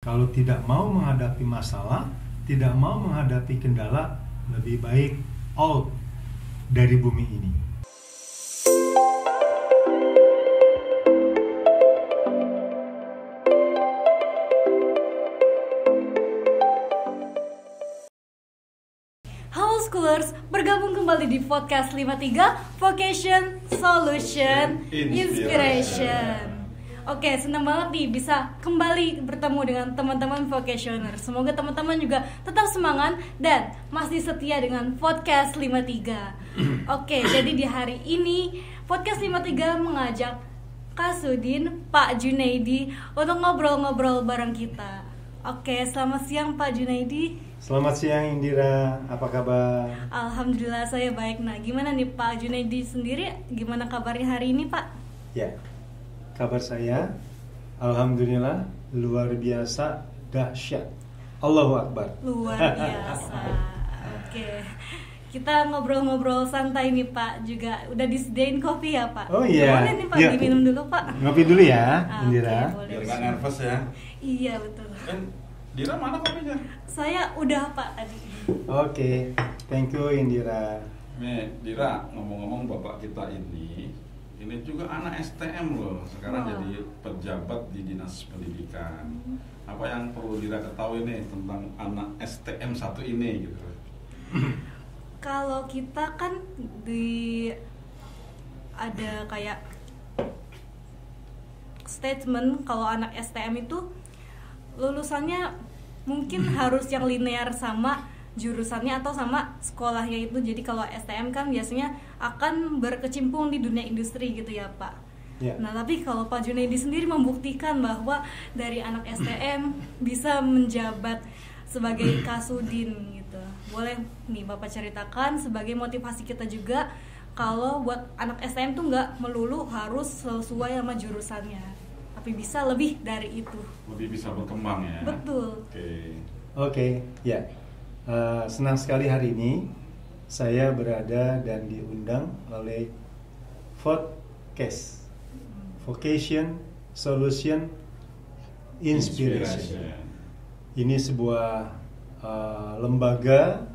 Kalau tidak mau menghadapi masalah, tidak mau menghadapi kendala, lebih baik out dari bumi ini. Halo Schoolers, bergabung kembali di podcast 53 Vocation Solution Inspiration. Oke, senang banget nih bisa kembali bertemu dengan teman-teman vocationer. Semoga teman-teman juga tetap semangat dan masih setia dengan podcast 53. Oke, jadi di hari ini podcast 53 mengajak Kak Sudin, Pak Junaidi untuk ngobrol-ngobrol bareng kita. Oke, selamat siang Pak Junaidi. Selamat siang Indira, apa kabar? Alhamdulillah saya baik. Nah, gimana nih Pak Junaidi sendiri? Gimana kabarnya hari ini Pak? Ya, kabar saya alhamdulillah luar biasa dahsyat. Allahu Akbar. Luar biasa. Oke. Kita ngobrol-ngobrol santai nih Pak. Juga udah disediain kopi ya Pak? Oh iya. Boleh nih Pak, Yuk. diminum dulu Pak. Ngopi dulu ya, Indira. Oke, boleh. Biar nggak nervous ya. Iya betul. Kan Dira mana kopinya? Saya udah Pak tadi. Oke, thank you Indira. Nih, Dira, ngomong-ngomong bapak kita ini juga anak STM loh. Sekarang Wow. jadi pejabat di Dinas Pendidikan. Apa yang perlu Dira ketahui nih tentang anak STM satu ini gitu? Kalau kita kan ada kayak statement kalau anak STM itu lulusannya mungkin harus yang linear sama jurusannya atau sama sekolahnya itu. Jadi kalau STM kan biasanya akan berkecimpung di dunia industri gitu ya Pak. Ya. Nah tapi kalau Pak Junaidi sendiri membuktikan bahwa dari anak STM bisa menjabat sebagai Kasudin gitu. Boleh nih Bapak ceritakan sebagai motivasi kita juga kalau buat anak STM tuh nggak melulu harus sesuai sama jurusannya, tapi bisa lebih dari itu. Lebih bisa berkembang ya. Betul. Oke. Ya. Senang sekali hari ini saya berada dan diundang oleh Vodcast, Vocation Solution Inspiration. Ini sebuah lembaga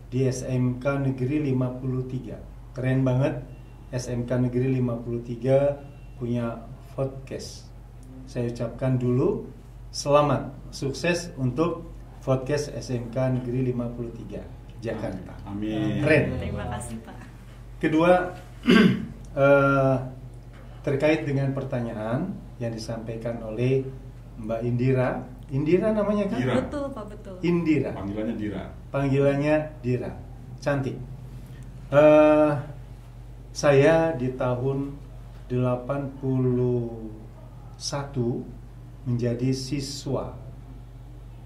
di SMK Negeri 53. Keren banget, SMK Negeri 53 punya podcast. Saya ucapkan dulu selamat, sukses untuk podcast SMK Negeri 53 Jakarta. Amin. Keren. Terima kasih Pak. Kedua, terkait dengan pertanyaan yang disampaikan oleh Mbak Indira. Indira namanya kan? Dira. Betul Pak, betul. Indira. Panggilannya Dira. Panggilannya Dira. Cantik. Saya di tahun 81 menjadi siswa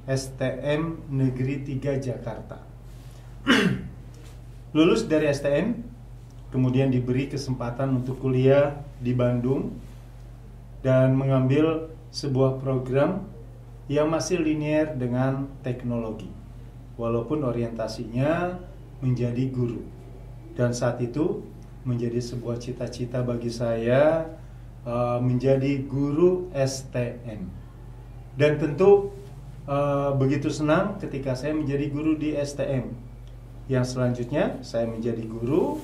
STM Negeri 3 Jakarta. Lulus dari STM, kemudian diberi kesempatan untuk kuliah di Bandung dan mengambil sebuah program yang masih linear dengan teknologi, walaupun orientasinya menjadi guru. Dan saat itu menjadi sebuah cita-cita bagi saya menjadi guru STM. Dan tentu begitu senang ketika saya menjadi guru di STM. Yang selanjutnya saya menjadi guru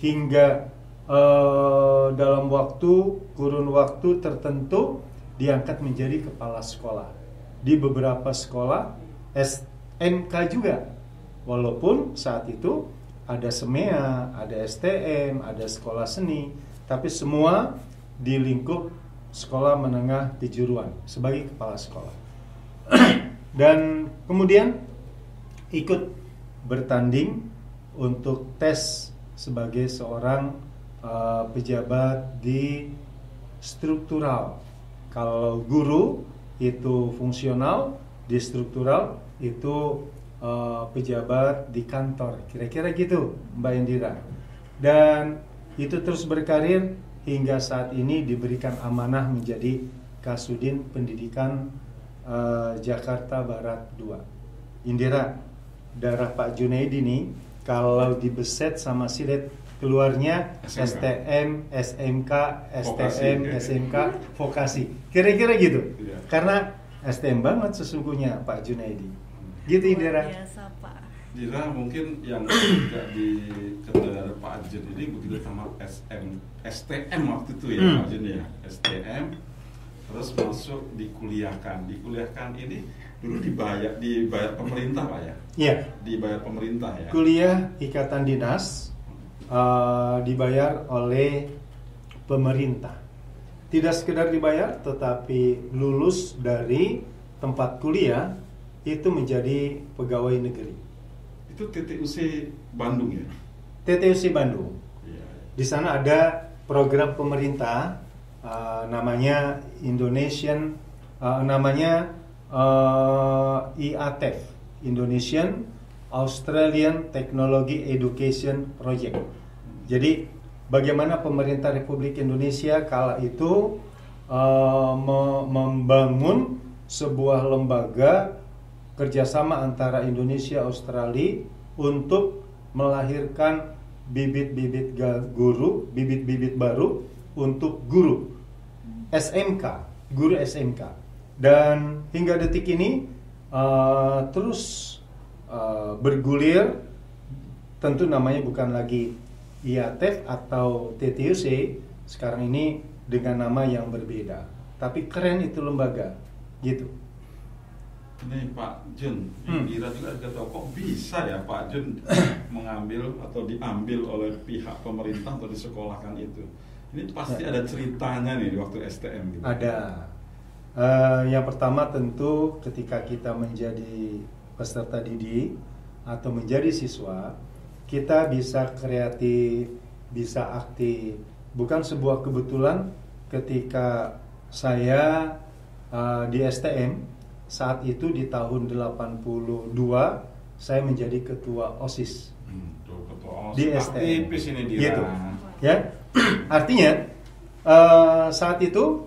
hingga dalam kurun waktu tertentu diangkat menjadi kepala sekolah di beberapa sekolah SMK juga. Walaupun saat itu ada SEMEA, ada STM, ada sekolah seni, tapi semua di lingkup sekolah menengah kejuruan sebagai kepala sekolah. Dan kemudian ikut bertanding untuk tes sebagai seorang pejabat di struktural. Kalau guru itu fungsional, di struktural itu pejabat di kantor, kira-kira gitu Mbak Indira. Dan itu terus berkarir hingga saat ini diberikan amanah menjadi Kasudin Pendidikan Jakarta Barat 2. Indira, darah Pak Junaidi nih kalau dibeset sama silet keluarnya STM, SMK, STM, Vokasi. SMK, vokasi. Kira-kira gitu. Iya. Karena STM banget sesungguhnya Pak Junaidi. Gitu Indira. Luar biasa Pak. Dira mungkin yang tidak dikenal Pak Jun ini begitu sama STM waktu itu ya Pak Jun ya, STM, terus masuk dikuliahkan ini dulu dibayar pemerintah Pak ya? Iya. Dibayar pemerintah ya. Kuliah ikatan dinas dibayar oleh pemerintah. Tidak sekedar dibayar, tetapi lulus dari tempat kuliah itu menjadi pegawai negeri. Itu TTUC Bandung ya? TTUC Bandung. Iya. Di sana ada program pemerintah namanya IATEF, Indonesian Australian Technology Education Project. Jadi bagaimana pemerintah Republik Indonesia kala itu membangun sebuah lembaga kerjasama antara Indonesia Australia untuk melahirkan bibit-bibit guru, bibit-bibit baru untuk guru SMK, dan hingga detik ini terus bergulir. Tentu namanya bukan lagi IATEF atau TTUC, sekarang ini dengan nama yang berbeda, tapi keren itu lembaga gitu. Ini Pak Jun, Indira juga agak tahu kok bisa ya Pak Jun mengambil atau diambil oleh pihak pemerintah atau disekolahkan itu. Ini pasti ada ceritanya nih di waktu STM gitu. Ada. Yang pertama tentu ketika kita menjadi peserta didik atau menjadi siswa, kita bisa kreatif, bisa aktif. Bukan sebuah kebetulan ketika saya di STM saat itu di tahun 82 saya menjadi ketua OSIS. Ketua OSIS. Di STM. Aktivis ini Dira. Gitu. Ya. Artinya saat itu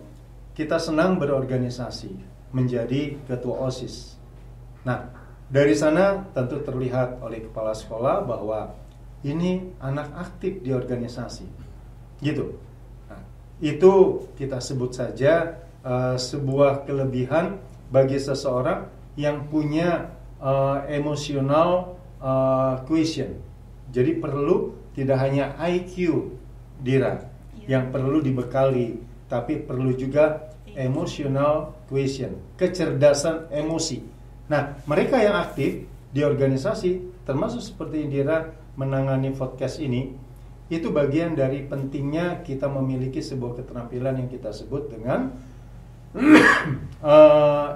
kita senang berorganisasi, menjadi ketua OSIS. Nah, dari sana tentu terlihat oleh kepala sekolah bahwa ini anak aktif di organisasi. Gitu. Nah, itu kita sebut saja sebuah kelebihan bagi seseorang yang punya emotional quotient. Jadi perlu tidak hanya IQ Dira yang perlu dibekali, tapi perlu juga emotional quotient, kecerdasan emosi. Nah, mereka yang aktif di organisasi, termasuk seperti Dira menangani podcast ini, itu bagian dari pentingnya kita memiliki sebuah keterampilan yang kita sebut dengan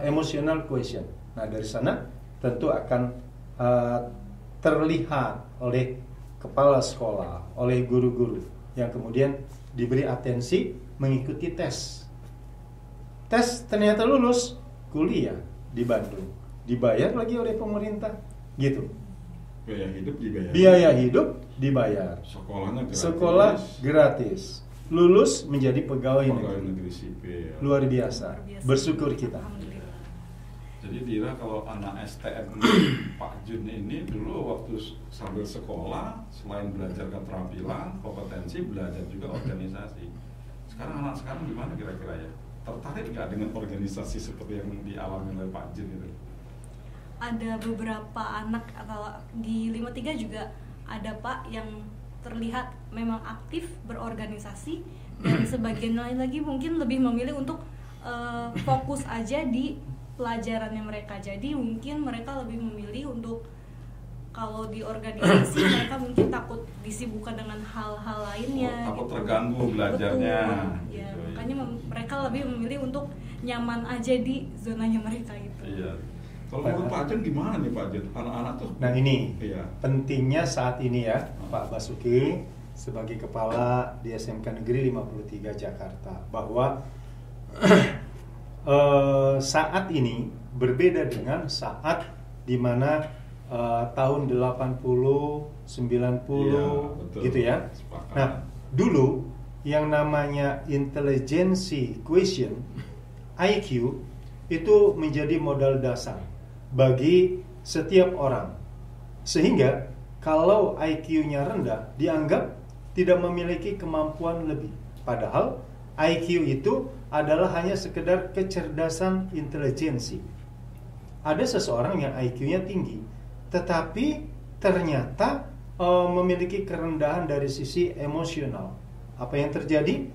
emotional quotient. Nah, dari sana tentu akan terlihat oleh kepala sekolah, oleh guru-guru yang kemudian diberi atensi mengikuti tes. Tes ternyata lulus, kuliah di Bandung, dibayar lagi oleh pemerintah, gitu. Biaya hidup dibayar. Biaya hidup dibayar. Sekolahnya gratis. Sekolah gratis. Lulus menjadi pegawai negeri sipil. Luar biasa. Bersyukur kita. Jadi Dira kalau anak STM Pak Jun ini dulu waktu sambil sekolah, selain belajar keterampilan, kompetensi, belajar juga organisasi. Sekarang anak sekarang gimana kira-kira ya? Tertarik nggak dengan organisasi seperti yang dialami oleh Pak Jun itu? Ada beberapa anak atau di 53 juga ada Pak yang terlihat memang aktif berorganisasi, dan sebagian lain lagi mungkin lebih memilih untuk fokus aja di pelajarannya mereka. Jadi mungkin mereka lebih memilih untuk kalau di organisasi mereka mungkin takut disibukkan dengan hal-hal lainnya. Takut gitu. terganggu belajarnya. Betul. Ya, gitu. makanya mereka lebih memilih untuk nyaman aja di zonanya mereka gitu. Iya. Kalau menurut Pak Jun gimana nih Pak Jun? Anak-anak tuh. Nah ini iya. pentingnya saat ini ya Pak Basuki sebagai kepala di SMK Negeri 53 Jakarta, bahwa saat ini berbeda dengan saat dimana tahun 80, 90 iya, gitu ya. Sepakat. Nah dulu yang namanya intelligence quotient IQ itu menjadi modal dasar bagi setiap orang, sehingga kalau IQ-nya rendah dianggap tidak memiliki kemampuan lebih. Padahal IQ itu adalah hanya sekedar kecerdasan intelijensi. Ada seseorang yang IQ-nya tinggi, tetapi ternyata memiliki kerendahan dari sisi emosional. Apa yang terjadi?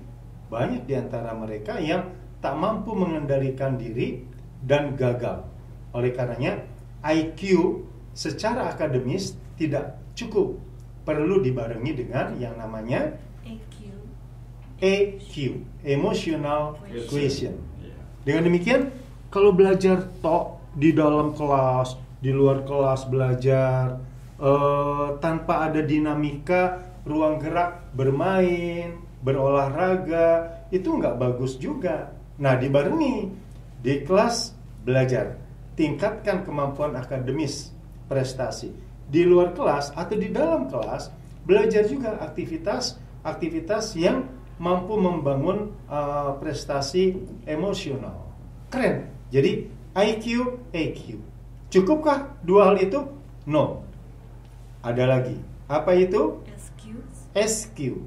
Banyak di antara mereka yang tak mampu mengendalikan diri dan gagal. Oleh karenanya, IQ secara akademis tidak cukup, perlu dibarengi dengan yang namanya EQ, emotional quotient. Dengan demikian, kalau belajar di dalam kelas, di luar kelas belajar tanpa ada dinamika ruang gerak, bermain, berolahraga, itu nggak bagus juga. Nah, dibarengi di kelas belajar, tingkatkan kemampuan akademis, prestasi. Di luar kelas atau di dalam kelas, belajar juga aktivitas yang mampu membangun prestasi emosional. Keren. Jadi IQ, EQ. Cukupkah dua hal itu? No. Ada lagi. Apa itu? SQ,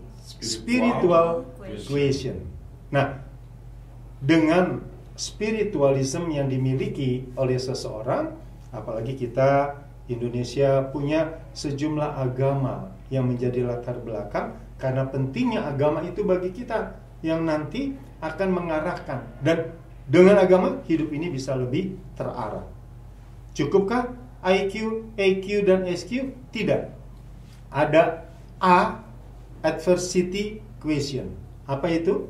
spiritual quotient. Nah, dengan spiritualism yang dimiliki oleh seseorang, apalagi kita Indonesia punya sejumlah agama yang menjadi latar belakang, karena pentingnya agama itu bagi kita yang nanti akan mengarahkan, dan dengan agama hidup ini bisa lebih terarah. Cukupkah IQ, EQ, dan SQ? Tidak. Ada A, adversity quotient. Apa itu?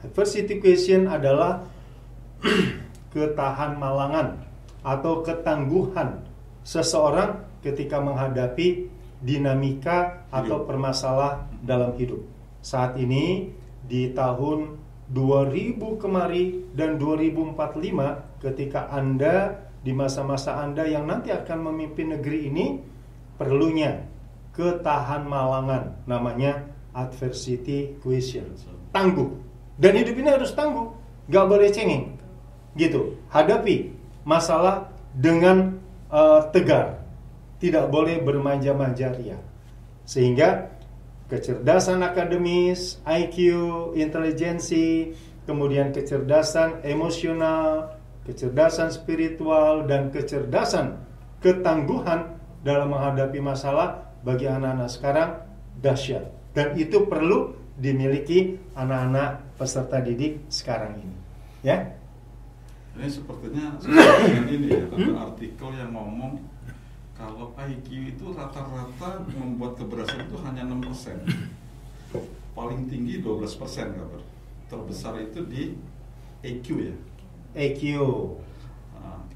Adversity quotient adalah ketahanmalangan atau ketangguhan seseorang ketika menghadapi dinamika atau permasalahan dalam hidup. Saat ini di tahun 2000 kemari dan 2045, ketika Anda di masa-masa Anda yang nanti akan memimpin negeri ini, perlunya ketahanmalangan, namanya adversity quotient. Tangguh. Dan hidup ini harus tangguh, gak boleh cengeng. Gitu. Hadapi masalah dengan tegar. Tidak boleh bermanja-manja ria. Sehingga kecerdasan akademis, IQ, intelijensi, kemudian kecerdasan emosional, kecerdasan spiritual, dan kecerdasan ketangguhan dalam menghadapi masalah bagi anak-anak sekarang dahsyat. Dan itu perlu dimiliki anak-anak peserta didik sekarang ini. Ya? Ini sepertinya dengan ini ya, ada artikel yang ngomong kalau IQ itu rata-rata membuat keberhasilan itu hanya 6%. Paling tinggi 12% kabar. Terbesar itu di EQ ya. EQ.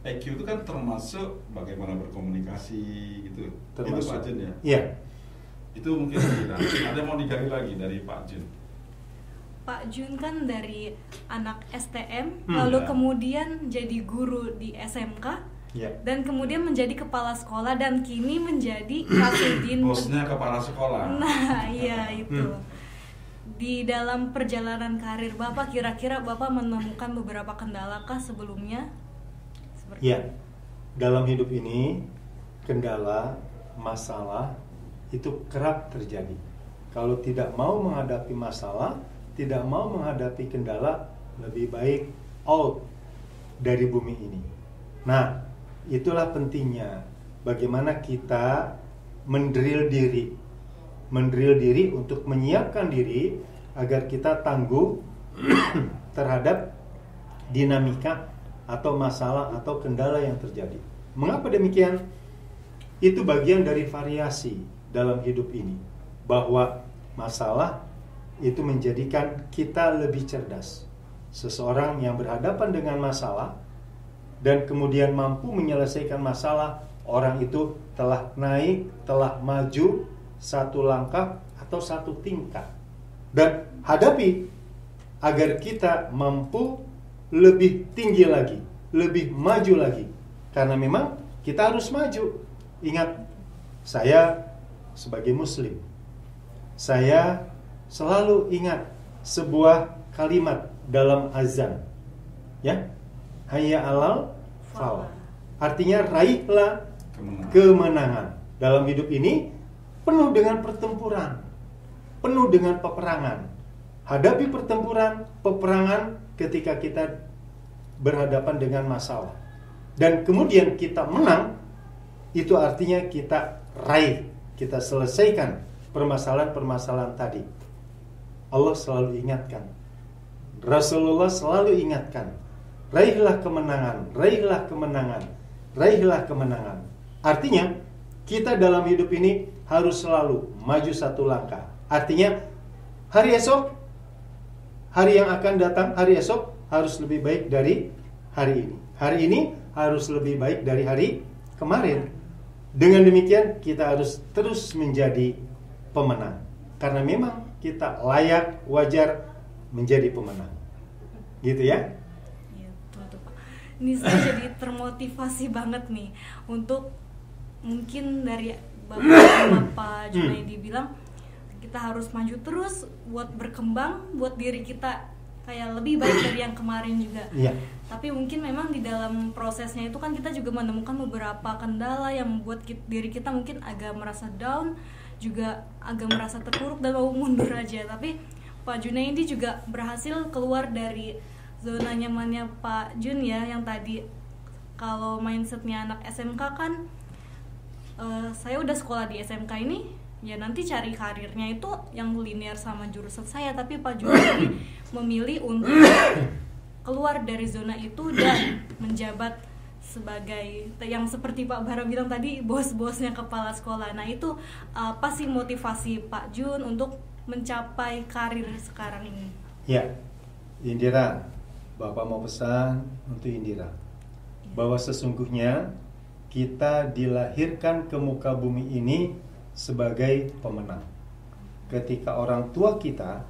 EQ itu kan termasuk bagaimana berkomunikasi gitu. Termasuk. Itu Pak Jun ya? Iya. Itu mungkin tidak. Ada mau digali lagi dari Pak Jun? Pak Jun kan dari anak STM, lalu kemudian jadi guru di SMK, dan kemudian menjadi kepala sekolah, dan kini menjadi Kasudin. Bosnya kepala sekolah. Nah, iya itu. Di dalam perjalanan karir Bapak, kira-kira Bapak menemukan beberapa kendala kah sebelumnya? Ya, dalam hidup ini kendala, masalah itu kerap terjadi. Kalau tidak mau menghadapi masalah, tidak mau menghadapi kendala, lebih baik out dari bumi ini. Nah, itulah pentingnya bagaimana kita mendrill diri untuk menyiapkan diri agar kita tangguh terhadap dinamika atau masalah atau kendala yang terjadi. Mengapa demikian? Itu bagian dari variasi dalam hidup ini, bahwa masalah itu menjadikan kita lebih cerdas. Seseorang yang berhadapan dengan masalah dan kemudian mampu menyelesaikan masalah, orang itu telah naik, telah maju satu langkah atau satu tingkat. Dan hadapi agar kita mampu lebih tinggi lagi, lebih maju lagi. Karena memang kita harus maju. Ingat, saya sebagai muslim, saya selalu ingat sebuah kalimat dalam azan, ya, hayya alal falah. Artinya raihlah kemenangan. Dalam hidup ini penuh dengan pertempuran, penuh dengan peperangan. hadapi pertempuran, peperangan ketika kita berhadapan dengan masalah. Dan kemudian kita menang, itu artinya kita raih, kita selesaikan permasalahan-permasalahan tadi. Allah selalu ingatkan, Rasulullah selalu ingatkan, raihlah kemenangan, raihlah kemenangan, raihlah kemenangan. Artinya kita dalam hidup ini harus selalu maju satu langkah. Artinya hari esok, hari yang akan datang, hari esok harus lebih baik dari hari ini. Hari ini harus lebih baik dari hari kemarin. Dengan demikian kita harus terus menjadi pemenang. Karena memang kita layak, wajar menjadi pemenang. Gitu ya? Iya, betul Pak. Ini saya jadi termotivasi banget nih untuk mungkin dari Bapak Junaidi bilang kita harus maju terus buat berkembang, buat diri kita kayak lebih baik dari yang kemarin juga. Iya. Tapi mungkin memang di dalam prosesnya itu kan kita juga menemukan beberapa kendala yang membuat diri kita mungkin agak merasa down, juga agak merasa terpuruk dan mau mundur aja. Tapi Pak Junaidi juga berhasil keluar dari zona nyamannya Pak Jun ya, yang tadi kalau mindsetnya anak SMK kan saya udah sekolah di SMK ini ya nanti cari karirnya itu yang linear sama jurusan saya, tapi Pak Junaidi memilih untuk keluar dari zona itu dan menjabat sebagai yang seperti Pak Bara bilang tadi, bos-bosnya kepala sekolah. Nah itu apa sih motivasi Pak Jun untuk mencapai karir sekarang ini? Ya, Indira, Bapak mau pesan untuk Indira bahwa sesungguhnya kita dilahirkan ke muka bumi ini sebagai pemenang. Ketika orang tua kita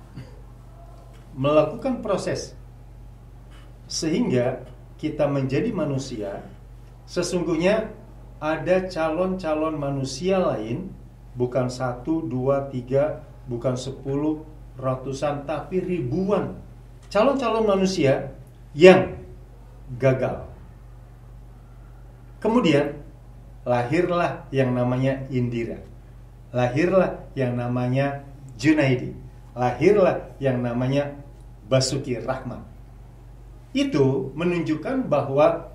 melakukan proses sehingga kita menjadi manusia, sesungguhnya ada calon-calon manusia lain, bukan 1, 2, 3, bukan 10, ratusan, tapi ribuan calon-calon manusia yang gagal. Kemudian lahirlah yang namanya Indira, lahirlah yang namanya Junaidi, lahirlah yang namanya Basuki Rahmat. Itu menunjukkan bahwa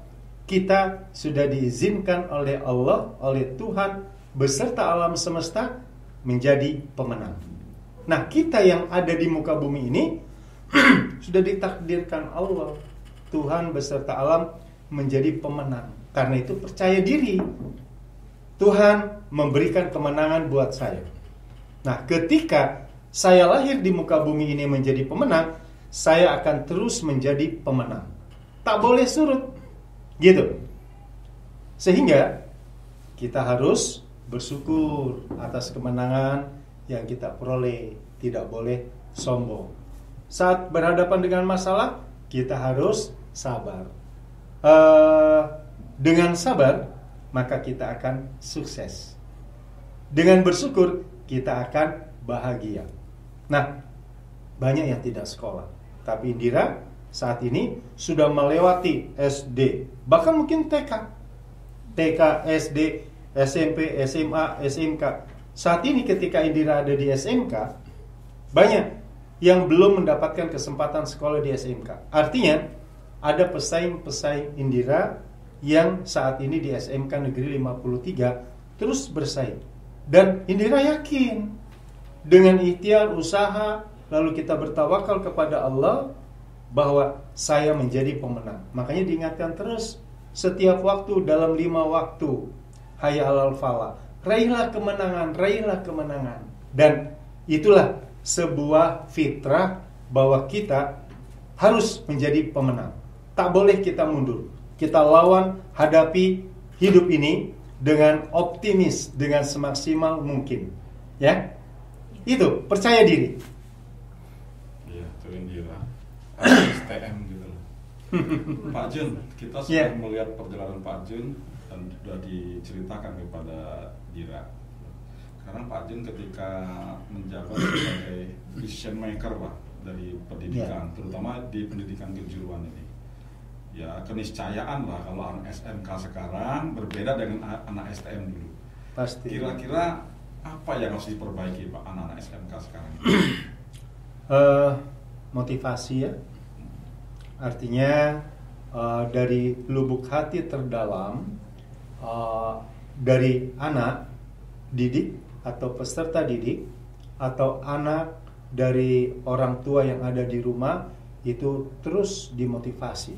kita sudah diizinkan oleh Allah, oleh Tuhan beserta alam semesta menjadi pemenang. Nah, kita yang ada di muka bumi ini sudah ditakdirkan Allah, Tuhan beserta alam menjadi pemenang. Karena itu percaya diri, Tuhan memberikan kemenangan buat saya. Nah, ketika saya lahir di muka bumi ini menjadi pemenang, saya akan terus menjadi pemenang. Tak boleh surut. Gitu. Sehingga kita harus bersyukur atas kemenangan yang kita peroleh. Tidak boleh sombong. Saat berhadapan dengan masalah, kita harus sabar. Dengan sabar, maka kita akan sukses. Dengan bersyukur, kita akan bahagia. Nah, banyak yang tidak sekolah, tapi Indira saat ini sudah melewati SD, bahkan mungkin TK, SD, SMP, SMA, SMK. Saat ini ketika Indira ada di SMK, banyak yang belum mendapatkan kesempatan sekolah di SMK. Artinya ada pesaing-pesaing Indira yang saat ini di SMK Negeri 53 terus bersaing. Dan Indira yakin dengan ikhtiar, usaha, lalu kita bertawakal kepada Allah bahwa saya menjadi pemenang. Makanya diingatkan terus setiap waktu dalam 5 waktu, hayya 'alal falah, raihlah kemenangan, raihlah kemenangan. Dan itulah sebuah fitrah bahwa kita harus menjadi pemenang. Tak boleh kita mundur. Kita lawan, hadapi hidup ini dengan optimis, dengan semaksimal mungkin. Ya, itu percaya diri. Iya, itu Indira. STM gitu loh. Pak Jun, kita sudah melihat perjalanan Pak Jun dan sudah diceritakan kepada Dira. Sekarang Pak Jun ketika menjabat sebagai decision maker Pak dari pendidikan, terutama di pendidikan kejuruan ini. Ya, keniscayaan lah kalau anak SMK sekarang berbeda dengan anak STM dulu. Pasti. Kira-kira apa yang harus diperbaiki Pak anak-anak SMK sekarang? motivasi ya. Artinya dari lubuk hati terdalam dari anak didik atau peserta didik atau anak dari orang tua yang ada di rumah itu terus dimotivasi,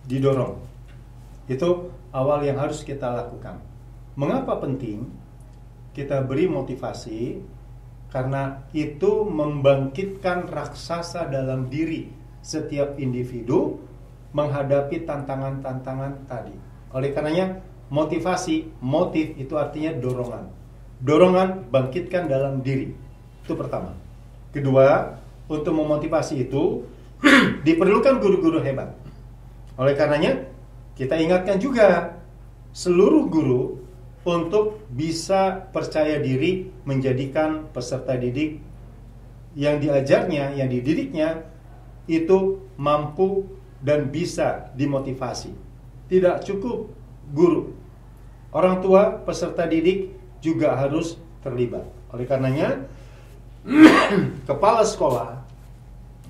didorong. Itu awal yang harus kita lakukan. Mengapa penting kita beri motivasi? Karena itu membangkitkan raksasa dalam diri setiap individu menghadapi tantangan-tantangan tadi. Oleh karenanya motivasi, motif itu artinya dorongan. Dorongan bangkitkan dalam diri. Itu pertama. Kedua, untuk memotivasi itu diperlukan guru-guru hebat. Oleh karenanya kita ingatkan juga seluruh guru untuk bisa percaya diri menjadikan peserta didik yang diajarnya, yang dididiknya itu mampu dan bisa dimotivasi. Tidak cukup guru, orang tua peserta didik juga harus terlibat. Oleh karenanya kepala sekolah,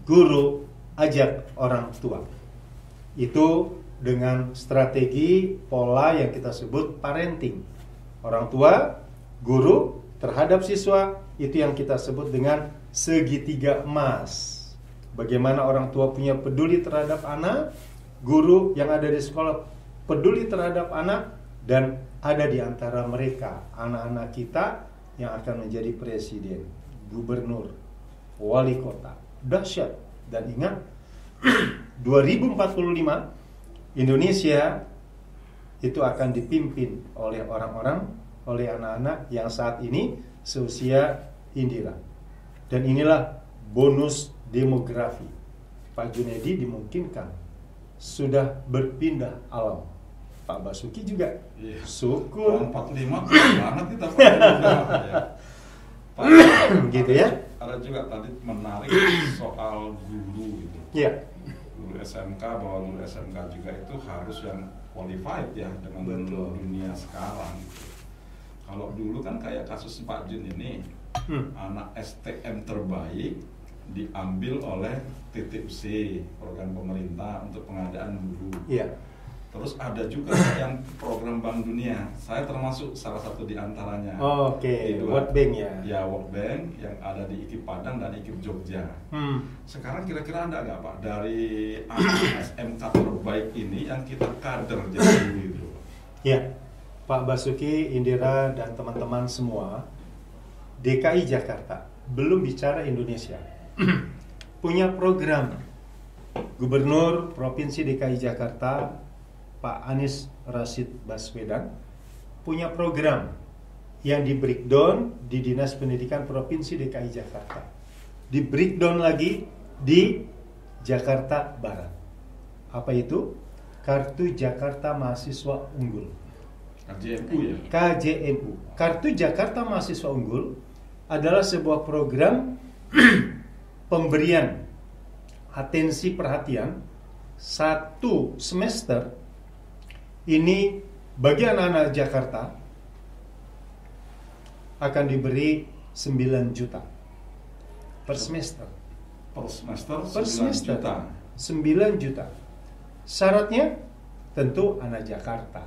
guru, ajak orang tua. Itu dengan strategi pola yang kita sebut parenting. Orang tua, guru terhadap siswa, itu yang kita sebut dengan segitiga emas. Bagaimana orang tua punya peduli terhadap anak, guru yang ada di sekolah peduli terhadap anak, dan ada di antara mereka anak-anak kita yang akan menjadi presiden, gubernur, wali kota. Dahsyat. Dan ingat 2045 Indonesia itu akan dipimpin oleh orang-orang, oleh anak-anak yang saat ini seusia Indira. Dan inilah bonus demografi. Pak Junedi dimungkinkan sudah berpindah alam. Pak Basuki juga. Iya. Syukur. 45 banget kita ya. Pak, Gitu ya. Ada juga tadi menarik soal guru gitu. Iya. Guru SMK, bahwa guru SMK juga itu harus yang qualified ya dengan Betul. dunia sekarang. Kalau dulu kan kayak kasus Pak Jun ini, anak STM terbaik diambil oleh TTUC, program pemerintah untuk pengadaan guru. Iya. Terus ada juga yang program Bank Dunia. Saya termasuk salah satu di antaranya. Oke, World Bank ya. Ya, World Bank yang ada di IKIP Padang dan IKIP Jogja. Sekarang kira-kira ada nggak Pak dari anak SMK terbaik ini yang kita kader jadi guru itu? Ya, Pak Basuki, Indira, dan teman-teman semua, DKI Jakarta, belum bicara Indonesia, punya program. Gubernur Provinsi DKI Jakarta, Pak Anies Rashid Baswedan, punya program yang di breakdown di Dinas Pendidikan Provinsi DKI Jakarta. Di breakdown lagi di Jakarta Barat. Apa itu? Kartu Jakarta Mahasiswa Unggul. KJMU ya? KJMU. Kartu Jakarta Mahasiswa Unggul adalah sebuah program pemberian atensi perhatian satu semester ini bagi anak-anak Jakarta akan diberi 9 juta per semester. Per semester Per 9 semester juta. 9 juta. Syaratnya tentu anak Jakarta.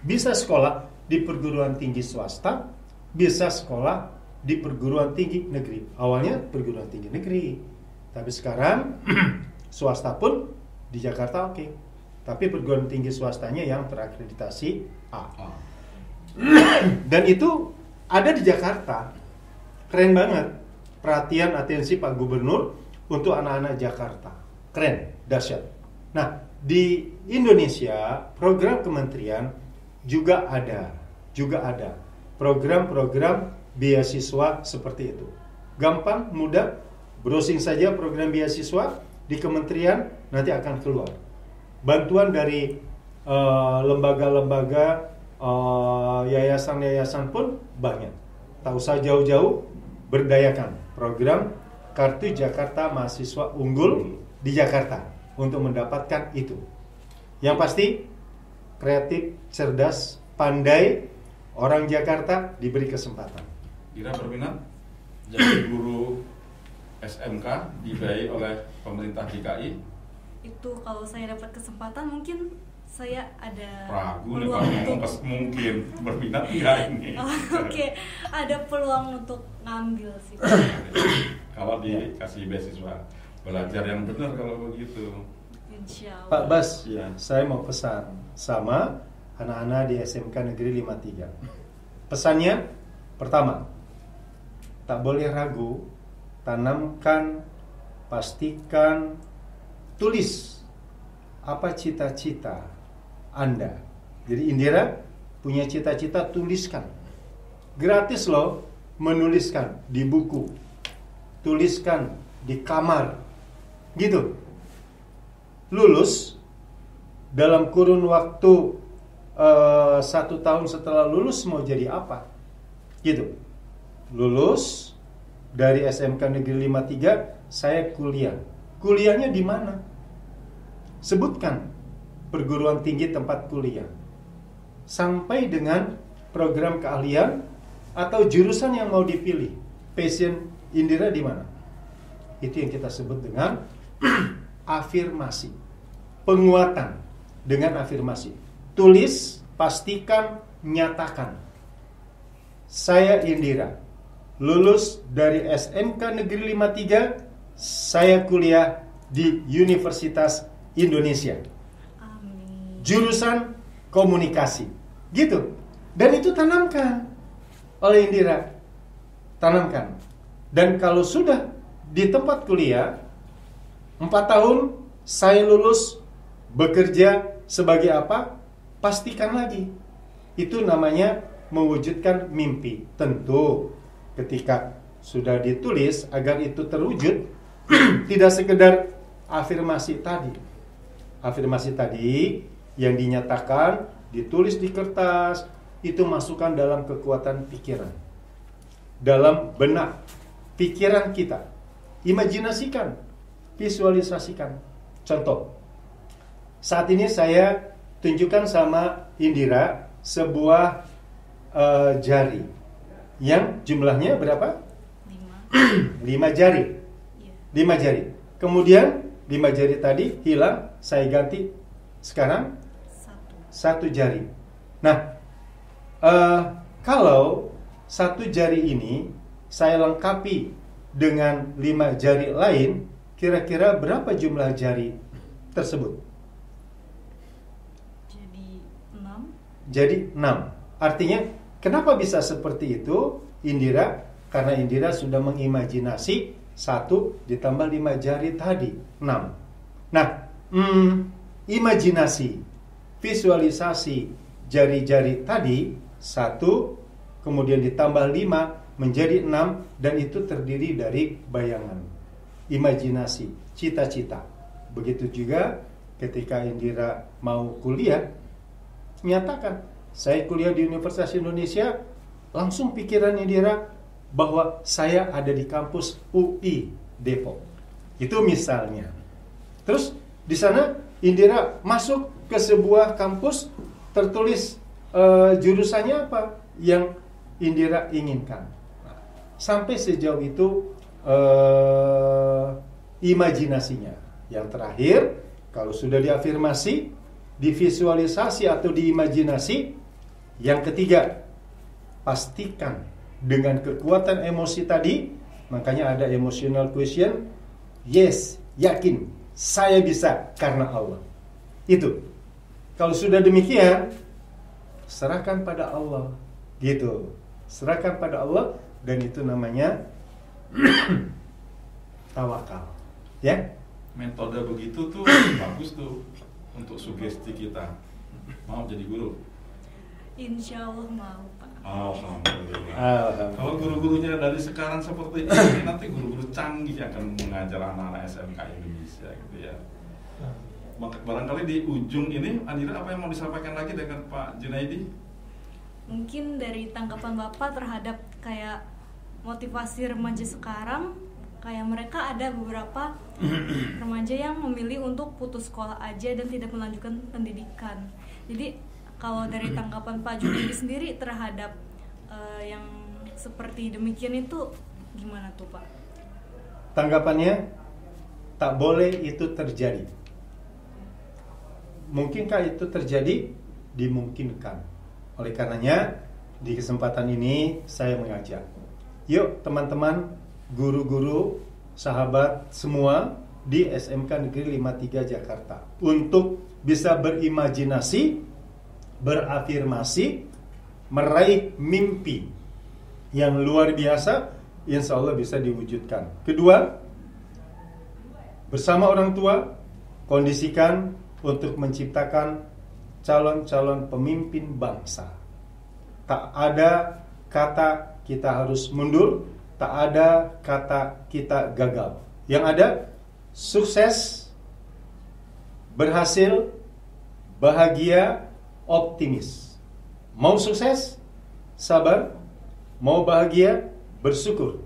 Bisa sekolah di perguruan tinggi swasta, bisa sekolah di perguruan tinggi negeri. Awalnya perguruan tinggi negeri, tapi sekarang swasta pun di Jakarta oke. Tapi perguruan tinggi swastanya yang terakreditasi A. Dan itu ada di Jakarta. Keren banget. Perhatian atensi Pak Gubernur untuk anak-anak Jakarta. Keren, dahsyat. Nah, di Indonesia program kementerian juga ada program-program beasiswa seperti itu. Gampang, mudah, browsing saja program beasiswa di kementerian, nanti akan keluar. Bantuan dari lembaga-lembaga, yayasan-yayasan pun banyak. Tak usah jauh-jauh, berdayakan program Kartu Jakarta Mahasiswa Unggul di Jakarta untuk mendapatkan itu. Yang pasti kreatif, cerdas, pandai, orang Jakarta diberi kesempatan. Kira berminat jadi guru SMK dibiayai oleh pemerintah DKI? Itu kalau saya dapat kesempatan mungkin saya ada Ragu nih peluang kalau untuk ngomong mungkin berminat nggak ini? Oke, ada peluang untuk ngambil sih. Kalau dikasih beasiswa belajar yang benar kalau begitu. Insya Allah. Pak Bas, Iya. saya mau pesan sama anak-anak di SMK Negeri 53. Pesannya, pertama, tak boleh ragu, tanamkan, pastikan, tulis apa cita-cita Anda. Jadi Indira punya cita-cita, tuliskan. Gratis loh menuliskan di buku, tuliskan di kamar, gitu. Lulus dalam kurun waktu 1 tahun setelah lulus mau jadi apa, gitu. Lulus dari SMK Negeri 53, saya kuliah. Kuliahnya di mana? Sebutkan perguruan tinggi tempat kuliah, sampai dengan program keahlian atau jurusan yang mau dipilih. Passion Indira di mana? Itu yang kita sebut dengan afirmasi, penguatan dengan afirmasi. Tulis, pastikan, nyatakan. Saya Indira, lulus dari SMK Negeri 53, saya kuliah di Universitas Indonesia. Amin. Jurusan komunikasi. Gitu. Dan itu tanamkan oleh Indira. Tanamkan. Dan kalau sudah di tempat kuliah 4 tahun saya lulus, bekerja sebagai apa? Pastikan lagi. Itu namanya mewujudkan mimpi. Tentu ketika sudah ditulis agar itu terwujud, tidak sekedar afirmasi tadi. Afirmasi tadi yang dinyatakan, ditulis di kertas, itu masukkan dalam kekuatan pikiran, dalam benak pikiran kita. Imajinasikan, visualisasikan. Contoh, saat ini saya tunjukkan sama Indira sebuah jari yang jumlahnya berapa? 5 jari. 5 jari. Kemudian 5 jari tadi hilang, saya ganti sekarang 1 jari. Nah, kalau 1 jari ini saya lengkapi dengan 5 jari lain, kira-kira berapa jumlah jari tersebut? Jadi 6. Artinya, kenapa bisa seperti itu, Indira? Karena Indira sudah mengimajinasi 1 ditambah 5 jari tadi, 6. Nah, imajinasi, visualisasi jari-jari tadi 1, kemudian ditambah 5 menjadi 6, dan itu terdiri dari bayangan, imajinasi, cita-cita. Begitu juga ketika Indira mau kuliah, nyatakan, saya kuliah di Universitas Indonesia, langsung pikiran Indira bahwa saya ada di kampus UI Depok. Itu misalnya. Terus di sana Indira masuk ke sebuah kampus, tertulis jurusannya apa yang Indira inginkan. Sampai sejauh itu imajinasinya. Yang terakhir, kalau sudah diafirmasi, divisualisasi atau diimajinasi, yang ketiga, pastikan dengan kekuatan emosi tadi. Makanya ada emotional quotient. Yes, yakin saya bisa karena Allah. Itu. Kalau sudah demikian, serahkan pada Allah. Gitu. Serahkan pada Allah, dan itu namanya tawakal. Ya. Metode begitu tuh bagus tuh untuk sugesti kita. Mau jadi guru? Insya Allah mau, Pak. Alhamdulillah. Kalau guru-gurunya dari sekarang seperti ini, nanti guru-guru canggih akan mengajar anak-anak SMK Indonesia gitu ya. Barangkali di ujung ini, Andira, apa yang mau disampaikan lagi dengan Pak Junaidi? Mungkin dari tanggapan Bapak terhadap kayak motivasi remaja sekarang, kayak mereka ada beberapa remaja yang memilih untuk putus sekolah aja dan tidak melanjutkan pendidikan. Jadi kalau dari tanggapan Pak Junaidi sendiri terhadap yang seperti demikian itu gimana tuh, Pak? Tanggapannya, tak boleh itu terjadi. Mungkinkah itu terjadi? Dimungkinkan. Oleh karenanya, di kesempatan ini saya mengajak, yuk teman-teman, guru-guru, sahabat semua di SMK Negeri 53 Jakarta, untuk bisa berimajinasi, berafirmasi, meraih mimpi yang luar biasa, insya Allah bisa diwujudkan. Kedua, bersama orang tua, kondisikan untuk menciptakan calon-calon pemimpin bangsa. Tak ada kata kita harus mundur, tak ada kata kita gagal. Yang ada, sukses, berhasil, bahagia, optimis. Mau sukses, sabar. Mau bahagia, bersyukur.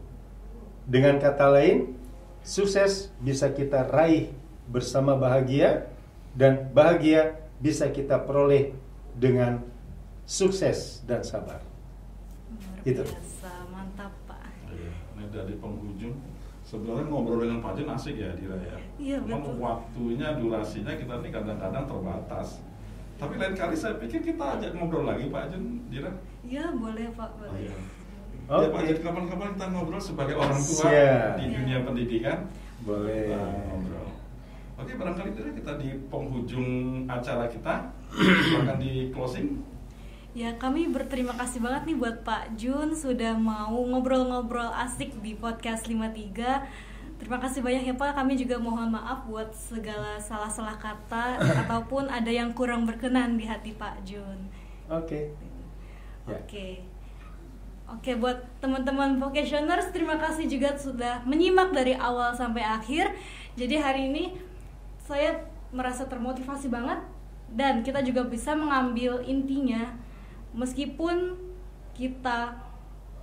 Dengan kata lain, sukses bisa kita raih bersama bahagia, dan bahagia bisa kita peroleh dengan sukses dan sabar. Luar biasa, mantap Pak. Ini dari penghujung. Sebenarnya ngobrol dengan Pak Jun asik ya, Dira ya. Iya, betul. Waktunya, durasinya kita ini kadang-kadang terbatas. Tapi lain kali saya pikir kita ajak ngobrol lagi Pak Jun, Dira. Iya, boleh Pak, boleh. Ya Pak Jun, kapan-kapan kita ngobrol sebagai orang tua di dunia pendidikan. Boleh. Ngobrol. Oke, barangkali kita di penghujung acara kita, silakan di closing. Ya, kami berterima kasih banget nih buat Pak Jun sudah mau ngobrol-ngobrol asik di podcast 53. Terima kasih banyak ya Pak. Kami juga mohon maaf buat segala salah-salah kata ataupun ada yang kurang berkenan di hati Pak Jun. Oke. Oke, buat teman-teman vocationers, terima kasih juga sudah menyimak dari awal sampai akhir. Jadi hari ini saya merasa termotivasi banget, dan kita juga bisa mengambil intinya, meskipun kita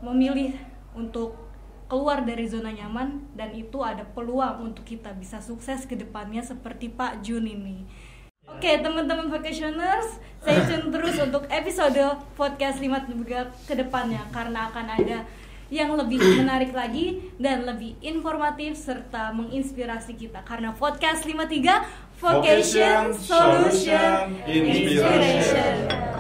memilih untuk keluar dari zona nyaman, dan itu ada peluang untuk kita bisa sukses ke depannya seperti Pak Jun ini. Oke, teman-teman vocationers, stay tune terus untuk episode podcast 53 ke depannya, karena akan ada yang lebih menarik lagi dan lebih informatif serta menginspirasi kita. Karena podcast 53 Vocation Solution Inspiration.